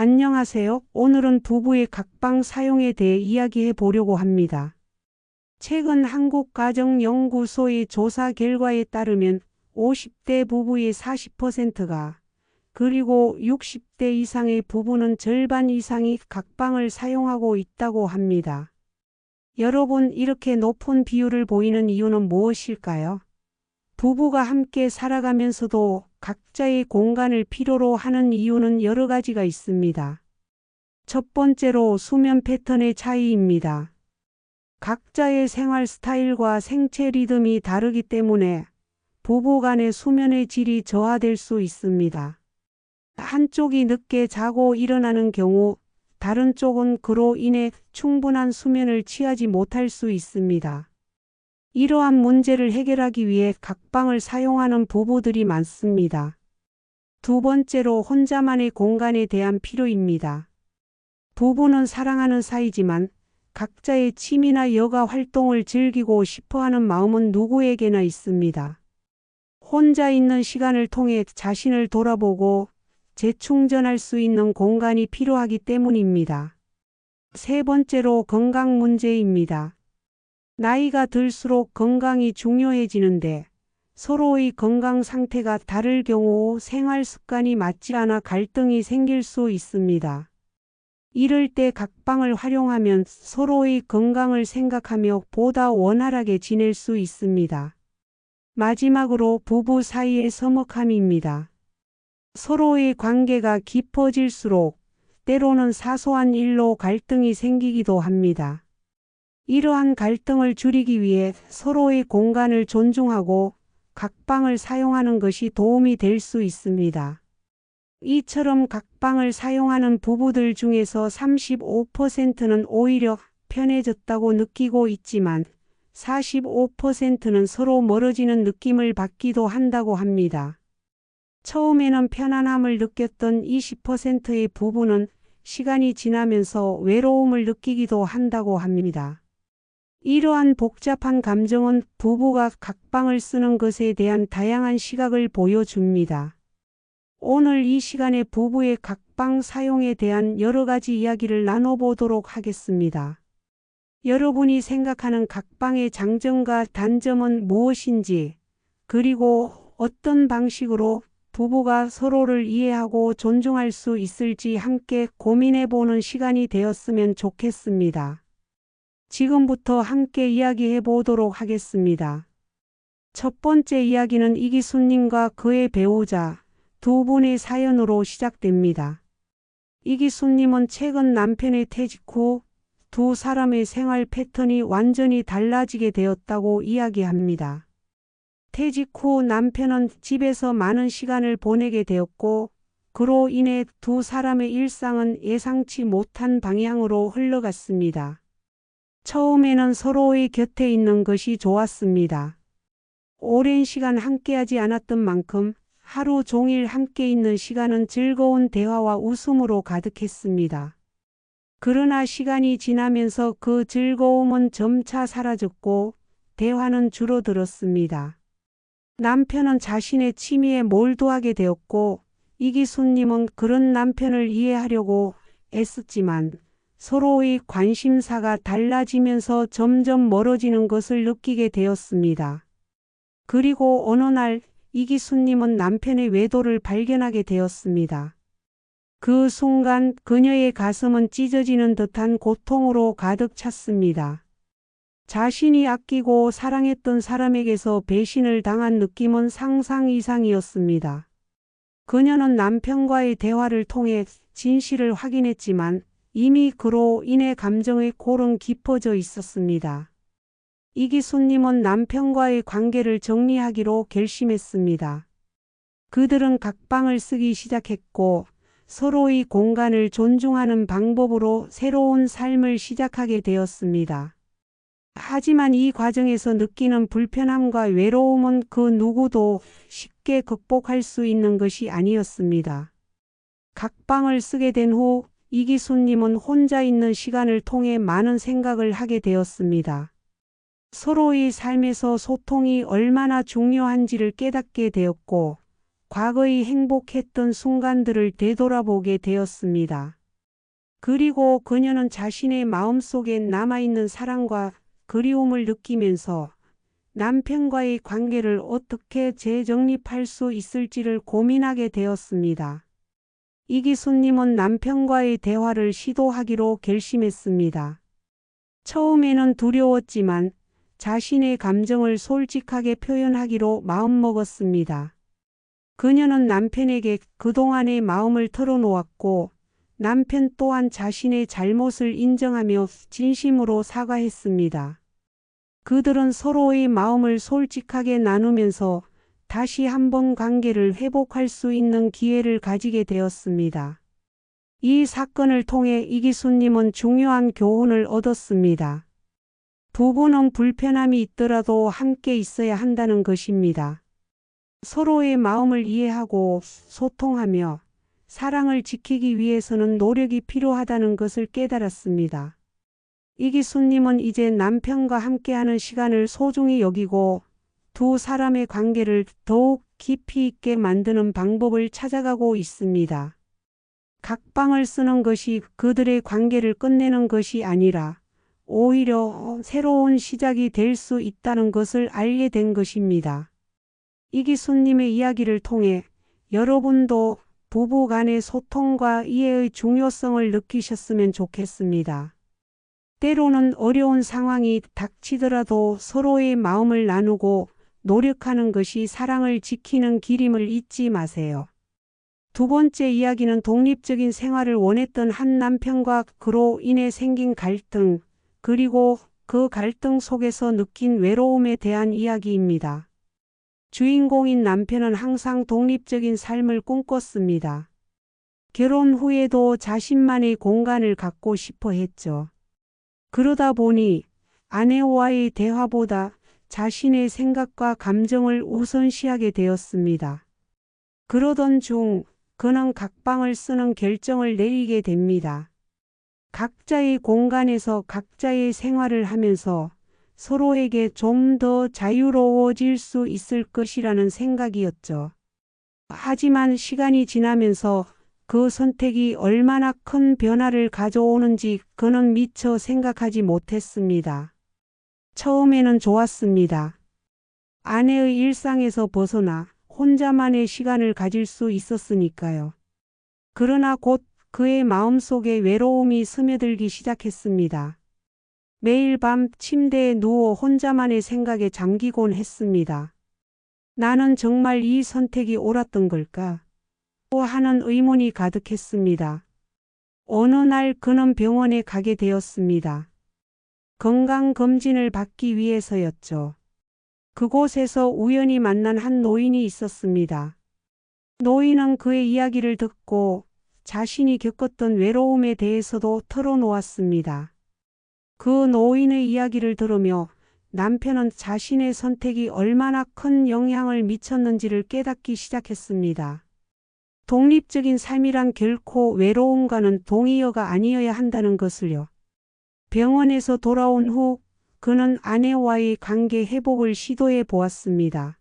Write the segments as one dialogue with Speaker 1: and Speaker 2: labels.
Speaker 1: 안녕하세요. 오늘은 부부의 각방 사용에 대해 이야기해 보려고 합니다. 최근 한국가정연구소의 조사 결과에 따르면 50대 부부의 40%가 그리고 60대 이상의 부부는 절반 이상이 각방을 사용하고 있다고 합니다. 여러분, 이렇게 높은 비율을 보이는 이유는 무엇일까요? 부부가 함께 살아가면서도 각자의 공간을 필요로 하는 이유는 여러 가지가 있습니다. 첫 번째로 수면 패턴의 차이입니다. 각자의 생활 스타일과 생체 리듬이 다르기 때문에 부부 간의 수면의 질이 저하될 수 있습니다. 한쪽이 늦게 자고 일어나는 경우 다른 쪽은 그로 인해 충분한 수면을 취하지 못할 수 있습니다. 이러한 문제를 해결하기 위해 각방을 사용하는 부부들이 많습니다. 두 번째로 혼자만의 공간에 대한 필요입니다. 부부는 사랑하는 사이지만 각자의 취미나 여가 활동을 즐기고 싶어하는 마음은 누구에게나 있습니다. 혼자 있는 시간을 통해 자신을 돌아보고 재충전할 수 있는 공간이 필요하기 때문입니다. 세 번째로 건강 문제입니다. 나이가 들수록 건강이 중요해지는데 서로의 건강 상태가 다를 경우 생활 습관이 맞지 않아 갈등이 생길 수 있습니다. 이럴 때 각방을 활용하면 서로의 건강을 생각하며 보다 원활하게 지낼 수 있습니다. 마지막으로 부부 사이의 서먹함입니다. 서로의 관계가 깊어질수록 때로는 사소한 일로 갈등이 생기기도 합니다. 이러한 갈등을 줄이기 위해 서로의 공간을 존중하고 각방을 사용하는 것이 도움이 될 수 있습니다. 이처럼 각방을 사용하는 부부들 중에서 35%는 오히려 편해졌다고 느끼고 있지만 45%는 서로 멀어지는 느낌을 받기도 한다고 합니다. 처음에는 편안함을 느꼈던 20%의 부부는 시간이 지나면서 외로움을 느끼기도 한다고 합니다. 이러한 복잡한 감정은 부부가 각방을 쓰는 것에 대한 다양한 시각을 보여줍니다. 오늘 이 시간에 부부의 각방 사용에 대한 여러 가지 이야기를 나눠보도록 하겠습니다. 여러분이 생각하는 각방의 장점과 단점은 무엇인지, 그리고 어떤 방식으로 부부가 서로를 이해하고 존중할 수 있을지 함께 고민해보는 시간이 되었으면 좋겠습니다. 지금부터 함께 이야기해 보도록 하겠습니다. 첫 번째 이야기는 이기수님과 그의 배우자 두 분의 사연으로 시작됩니다. 이기수님은 최근 남편의 퇴직 후 두 사람의 생활 패턴이 완전히 달라지게 되었다고 이야기합니다. 퇴직 후 남편은 집에서 많은 시간을 보내게 되었고 그로 인해 두 사람의 일상은 예상치 못한 방향으로 흘러갔습니다. 처음에는 서로의 곁에 있는 것이 좋았습니다. 오랜 시간 함께하지 않았던 만큼 하루 종일 함께 있는 시간은 즐거운 대화와 웃음으로 가득했습니다. 그러나 시간이 지나면서 그 즐거움은 점차 사라졌고 대화는 줄어들었습니다. 남편은 자신의 취미에 몰두하게 되었고 이기수님은 그런 남편을 이해하려고 애썼지만 서로의 관심사가 달라지면서 점점 멀어지는 것을 느끼게 되었습니다. 그리고 어느 날 이기수님은 남편의 외도를 발견하게 되었습니다. 그 순간 그녀의 가슴은 찢어지는 듯한 고통으로 가득 찼습니다. 자신이 아끼고 사랑했던 사람에게서 배신을 당한 느낌은 상상 이상이었습니다. 그녀는 남편과의 대화를 통해 진실을 확인했지만 이미 그로 인해 감정의 골은 깊어져 있었습니다. 이기수님은 남편과의 관계를 정리하기로 결심했습니다. 그들은 각방을 쓰기 시작했고 서로의 공간을 존중하는 방법으로 새로운 삶을 시작하게 되었습니다. 하지만 이 과정에서 느끼는 불편함과 외로움은 그 누구도 쉽게 극복할 수 있는 것이 아니었습니다. 각방을 쓰게 된 후 이기수님은 혼자 있는 시간을 통해 많은 생각을 하게 되었습니다. 서로의 삶에서 소통이 얼마나 중요한지를 깨닫게 되었고 과거의 행복했던 순간들을 되돌아보게 되었습니다. 그리고 그녀는 자신의 마음속에 남아있는 사랑과 그리움을 느끼면서 남편과의 관계를 어떻게 재정립할 수 있을지를 고민하게 되었습니다. 이기수님은 남편과의 대화를 시도하기로 결심했습니다. 처음에는 두려웠지만 자신의 감정을 솔직하게 표현하기로 마음먹었습니다. 그녀는 남편에게 그동안의 마음을 털어놓았고 남편 또한 자신의 잘못을 인정하며 진심으로 사과했습니다. 그들은 서로의 마음을 솔직하게 나누면서 다시 한번 관계를 회복할 수 있는 기회를 가지게 되었습니다. 이 사건을 통해 이기수님은 중요한 교훈을 얻었습니다. 부부는 불편함이 있더라도 함께 있어야 한다는 것입니다. 서로의 마음을 이해하고 소통하며 사랑을 지키기 위해서는 노력이 필요하다는 것을 깨달았습니다. 이기수님은 이제 남편과 함께하는 시간을 소중히 여기고 두 사람의 관계를 더욱 깊이 있게 만드는 방법을 찾아가고 있습니다. 각방을 쓰는 것이 그들의 관계를 끝내는 것이 아니라 오히려 새로운 시작이 될 수 있다는 것을 알게 된 것입니다. 이기수님의 이야기를 통해 여러분도 부부 간의 소통과 이해의 중요성을 느끼셨으면 좋겠습니다. 때로는 어려운 상황이 닥치더라도 서로의 마음을 나누고 노력하는 것이 사랑을 지키는 길임을 잊지 마세요. 두 번째 이야기는 독립적인 생활을 원했던 한 남편과 그로 인해 생긴 갈등, 그리고 그 갈등 속에서 느낀 외로움에 대한 이야기입니다. 주인공인 남편은 항상 독립적인 삶을 꿈꿨습니다. 결혼 후에도 자신만의 공간을 갖고 싶어 했죠. 그러다 보니 아내와의 대화보다 자신의 생각과 감정을 우선시하게 되었습니다. 그러던 중 그는 각방을 쓰는 결정을 내리게 됩니다. 각자의 공간에서 각자의 생활을 하면서 서로에게 좀 더 자유로워질 수 있을 것이라는 생각이었죠. 하지만 시간이 지나면서 그 선택이 얼마나 큰 변화를 가져오는지 그는 미처 생각하지 못했습니다. 처음에는 좋았습니다. 아내의 일상에서 벗어나 혼자만의 시간을 가질 수 있었으니까요. 그러나 곧 그의 마음속에 외로움이 스며들기 시작했습니다. 매일 밤 침대에 누워 혼자만의 생각에 잠기곤 했습니다. 나는 정말 이 선택이 옳았던 걸까? 하는 의문이 가득했습니다. 어느 날 그는 병원에 가게 되었습니다. 건강검진을 받기 위해서였죠. 그곳에서 우연히 만난 한 노인이 있었습니다. 노인은 그의 이야기를 듣고 자신이 겪었던 외로움에 대해서도 털어놓았습니다. 그 노인의 이야기를 들으며 남편은 자신의 선택이 얼마나 큰 영향을 미쳤는지를 깨닫기 시작했습니다. 독립적인 삶이란 결코 외로움과는 동의어가 아니어야 한다는 것을요. 병원에서 돌아온 후 그는 아내와의 관계 회복을 시도해 보았습니다.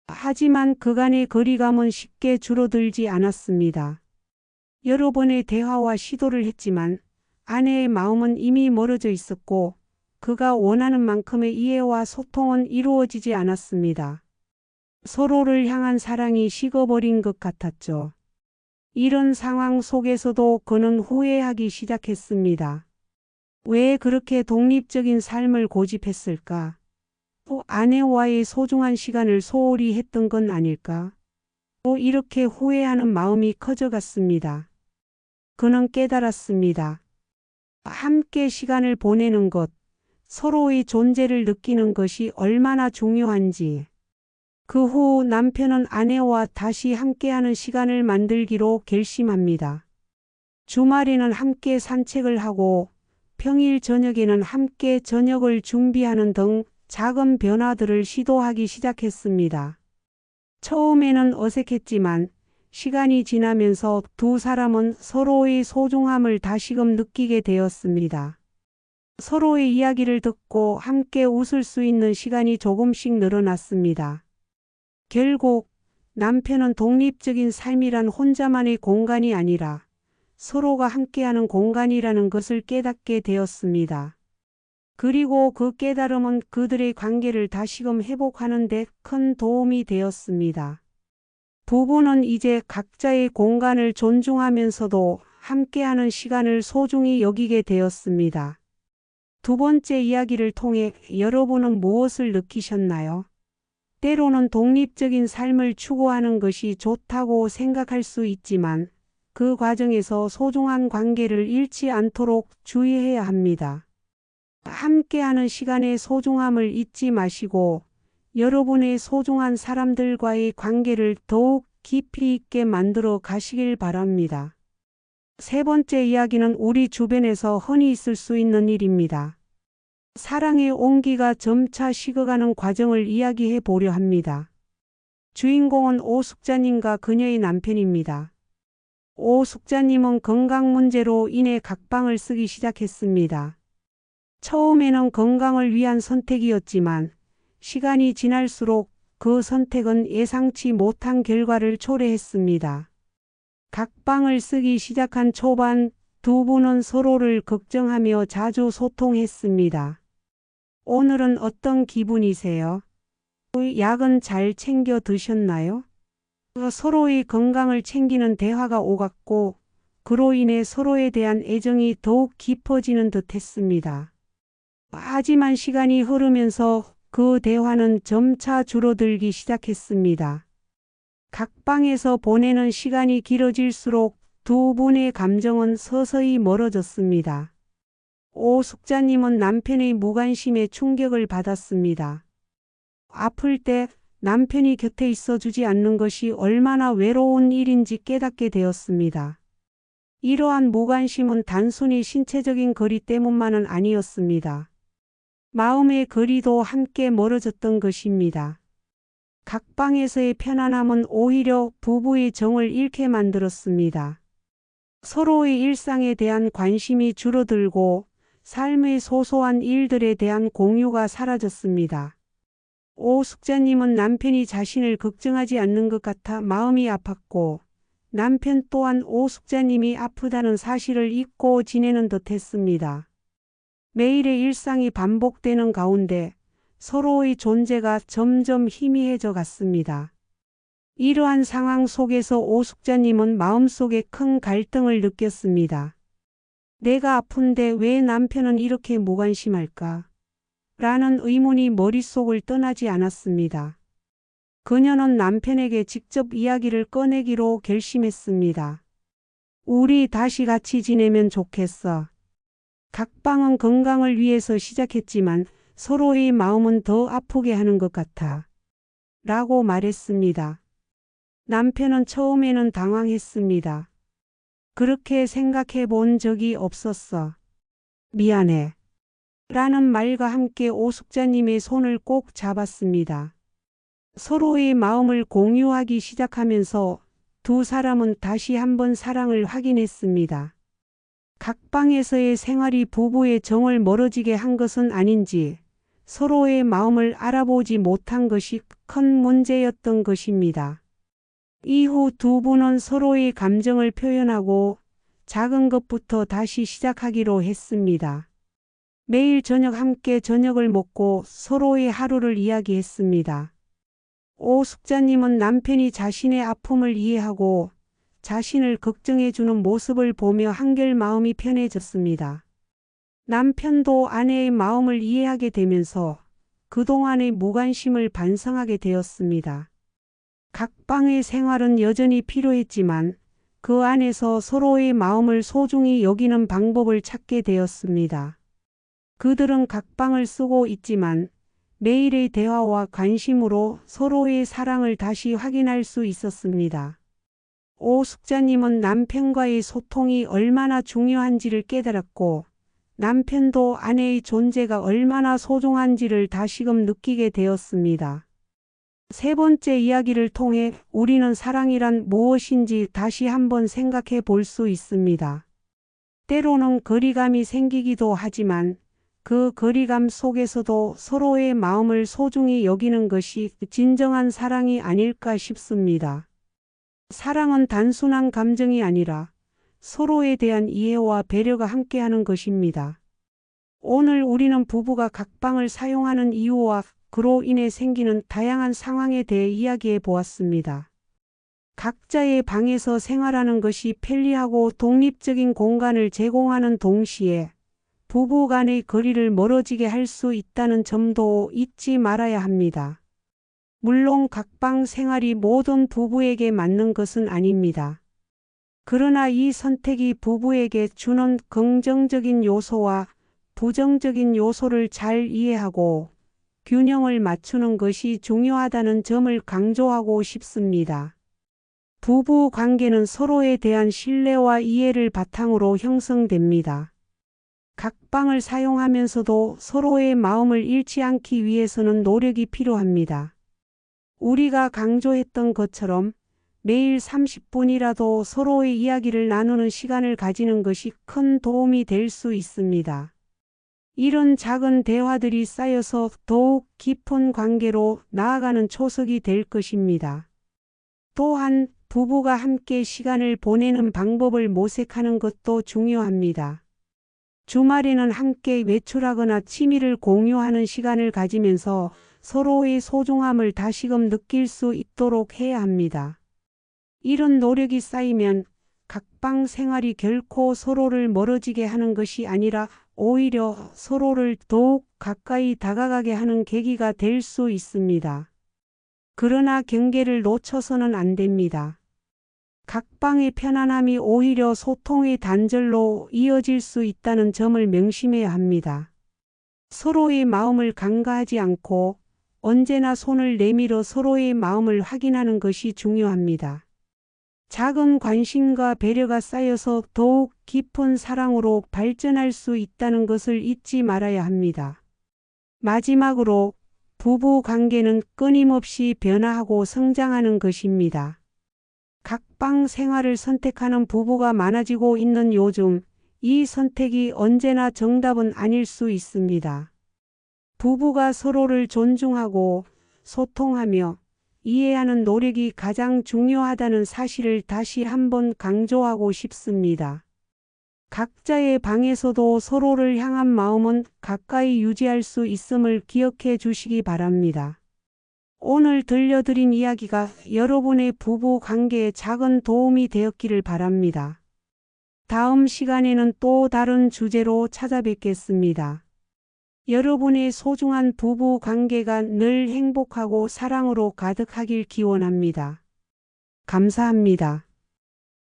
Speaker 1: 하지만 그간의 거리감은 쉽게 줄어들지 않았습니다. 여러 번의 대화와 시도를 했지만 아내의 마음은 이미 멀어져 있었고 그가 원하는 만큼의 이해와 소통은 이루어지지 않았습니다. 서로를 향한 사랑이 식어버린 것 같았죠. 이런 상황 속에서도 그는 후회하기 시작했습니다. 왜 그렇게 독립적인 삶을 고집했을까? 또 아내와의 소중한 시간을 소홀히 했던 건 아닐까? 또 이렇게 후회하는 마음이 커져갔습니다. 그는 깨달았습니다. 함께 시간을 보내는 것, 서로의 존재를 느끼는 것이 얼마나 중요한지. 그 후 남편은 아내와 다시 함께하는 시간을 만들기로 결심합니다. 주말에는 함께 산책을 하고 평일 저녁에는 함께 저녁을 준비하는 등 작은 변화들을 시도하기 시작했습니다. 처음에는 어색했지만 시간이 지나면서 두 사람은 서로의 소중함을 다시금 느끼게 되었습니다. 서로의 이야기를 듣고 함께 웃을 수 있는 시간이 조금씩 늘어났습니다. 결국 남편은 독립적인 삶이란 혼자만의 공간이 아니라 서로가 함께하는 공간이라는 것을 깨닫게 되었습니다. 그리고 그 깨달음은 그들의 관계를 다시금 회복하는 데 큰 도움이 되었습니다. 부부는 이제 각자의 공간을 존중하면서도 함께하는 시간을 소중히 여기게 되었습니다. 두 번째 이야기를 통해 여러분은 무엇을 느끼셨나요? 때로는 독립적인 삶을 추구하는 것이 좋다고 생각할 수 있지만 그 과정에서 소중한 관계를 잃지 않도록 주의해야 합니다. 함께하는 시간의 소중함을 잊지 마시고 여러분의 소중한 사람들과의 관계를 더욱 깊이 있게 만들어 가시길 바랍니다. 세 번째 이야기는 우리 주변에서 흔히 있을 수 있는 일입니다. 사랑의 온기가 점차 식어가는 과정을 이야기해 보려 합니다. 주인공은 오숙자님과 그녀의 남편입니다. 오숙자님은 건강 문제로 인해 각방을 쓰기 시작했습니다. 처음에는 건강을 위한 선택이었지만 시간이 지날수록 그 선택은 예상치 못한 결과를 초래했습니다. 각방을 쓰기 시작한 초반 두 분은 서로를 걱정하며 자주 소통했습니다. 오늘은 어떤 기분이세요? 약은 잘 챙겨 드셨나요? 서로의 건강을 챙기는 대화가 오갔고 그로 인해 서로에 대한 애정이 더욱 깊어지는 듯 했습니다. 하지만 시간이 흐르면서 그 대화는 점차 줄어들기 시작했습니다. 각방에서 보내는 시간이 길어질수록 두 분의 감정은 서서히 멀어졌습니다. 오숙자님은 남편의 무관심에 충격을 받았습니다. 아플 때 남편이 곁에 있어주지 않는 것이 얼마나 외로운 일인지 깨닫게 되었습니다. 이러한 무관심은 단순히 신체적인 거리 때문만은 아니었습니다. 마음의 거리도 함께 멀어졌던 것입니다. 각방에서의 편안함은 오히려 부부의 정을 잃게 만들었습니다. 서로의 일상에 대한 관심이 줄어들고 삶의 소소한 일들에 대한 공유가 사라졌습니다. 오숙자님은 남편이 자신을 걱정하지 않는 것 같아 마음이 아팠고 남편 또한 오숙자님이 아프다는 사실을 잊고 지내는 듯 했습니다. 매일의 일상이 반복되는 가운데 서로의 존재가 점점 희미해져 갔습니다. 이러한 상황 속에서 오숙자님은 마음속에 큰 갈등을 느꼈습니다. 내가 아픈데 왜 남편은 이렇게 무관심할까? 라는 의문이 머릿속을 떠나지 않았습니다. 그녀는 남편에게 직접 이야기를 꺼내기로 결심했습니다. 우리 다시 같이 지내면 좋겠어. 각방은 건강을 위해서 시작했지만 서로의 마음은 더 아프게 하는 것 같아. 라고 말했습니다. 남편은 처음에는 당황했습니다. 그렇게 생각해 본 적이 없었어. 미안해. 라는 말과 함께 오숙자님의 손을 꼭 잡았습니다. 서로의 마음을 공유하기 시작하면서 두 사람은 다시 한번 사랑을 확인했습니다. 각방에서의 생활이 부부의 정을 멀어지게 한 것은 아닌지 서로의 마음을 알아보지 못한 것이 큰 문제였던 것입니다. 이후 두 분은 서로의 감정을 표현하고 작은 것부터 다시 시작하기로 했습니다. 매일 저녁 함께 저녁을 먹고 서로의 하루를 이야기했습니다. 오숙자님은 남편이 자신의 아픔을 이해하고 자신을 걱정해주는 모습을 보며 한결 마음이 편해졌습니다. 남편도 아내의 마음을 이해하게 되면서 그동안의 무관심을 반성하게 되었습니다. 각방의 생활은 여전히 필요했지만 그 안에서 서로의 마음을 소중히 여기는 방법을 찾게 되었습니다. 그들은 각방을 쓰고 있지만 매일의 대화와 관심으로 서로의 사랑을 다시 확인할 수 있었습니다. 오숙자님은 남편과의 소통이 얼마나 중요한지를 깨달았고 남편도 아내의 존재가 얼마나 소중한지를 다시금 느끼게 되었습니다. 세 번째 이야기를 통해 우리는 사랑이란 무엇인지 다시 한번 생각해 볼 수 있습니다. 때로는 거리감이 생기기도 하지만 그 거리감 속에서도 서로의 마음을 소중히 여기는 것이 진정한 사랑이 아닐까 싶습니다. 사랑은 단순한 감정이 아니라 서로에 대한 이해와 배려가 함께하는 것입니다. 오늘 우리는 부부가 각방을 사용하는 이유와 그로 인해 생기는 다양한 상황에 대해 이야기해 보았습니다. 각자의 방에서 생활하는 것이 편리하고 독립적인 공간을 제공하는 동시에 부부 간의 거리를 멀어지게 할 수 있다는 점도 잊지 말아야 합니다. 물론 각방 생활이 모든 부부에게 맞는 것은 아닙니다. 그러나 이 선택이 부부에게 주는 긍정적인 요소와 부정적인 요소를 잘 이해하고 균형을 맞추는 것이 중요하다는 점을 강조하고 싶습니다. 부부 관계는 서로에 대한 신뢰와 이해를 바탕으로 형성됩니다. 각방을 사용하면서도 서로의 마음을 잃지 않기 위해서는 노력이 필요합니다. 우리가 강조했던 것처럼 매일 30분이라도 서로의 이야기를 나누는 시간을 가지는 것이 큰 도움이 될 수 있습니다. 이런 작은 대화들이 쌓여서 더욱 깊은 관계로 나아가는 초석이 될 것입니다. 또한 부부가 함께 시간을 보내는 방법을 모색하는 것도 중요합니다. 주말에는 함께 외출하거나 취미를 공유하는 시간을 가지면서 서로의 소중함을 다시금 느낄 수 있도록 해야 합니다. 이런 노력이 쌓이면 각방 생활이 결코 서로를 멀어지게 하는 것이 아니라 오히려 서로를 더욱 가까이 다가가게 하는 계기가 될 수 있습니다. 그러나 경계를 놓쳐서는 안 됩니다. 각방의 편안함이 오히려 소통의 단절로 이어질 수 있다는 점을 명심해야 합니다. 서로의 마음을 간과하지 않고 언제나 손을 내밀어 서로의 마음을 확인하는 것이 중요합니다. 작은 관심과 배려가 쌓여서 더욱 깊은 사랑으로 발전할 수 있다는 것을 잊지 말아야 합니다. 마지막으로 부부 관계는 끊임없이 변화하고 성장하는 것입니다. 각방 생활을 선택하는 부부가 많아지고 있는 요즘, 이 선택이 언제나 정답은 아닐 수 있습니다. 부부가 서로를 존중하고 소통하며 이해하는 노력이 가장 중요하다는 사실을 다시 한번 강조하고 싶습니다. 각자의 방에서도 서로를 향한 마음은 가까이 유지할 수 있음을 기억해 주시기 바랍니다. 오늘 들려드린 이야기가 여러분의 부부 관계에 작은 도움이 되었기를 바랍니다. 다음 시간에는 또 다른 주제로 찾아뵙겠습니다. 여러분의 소중한 부부 관계가 늘 행복하고 사랑으로 가득하길 기원합니다. 감사합니다.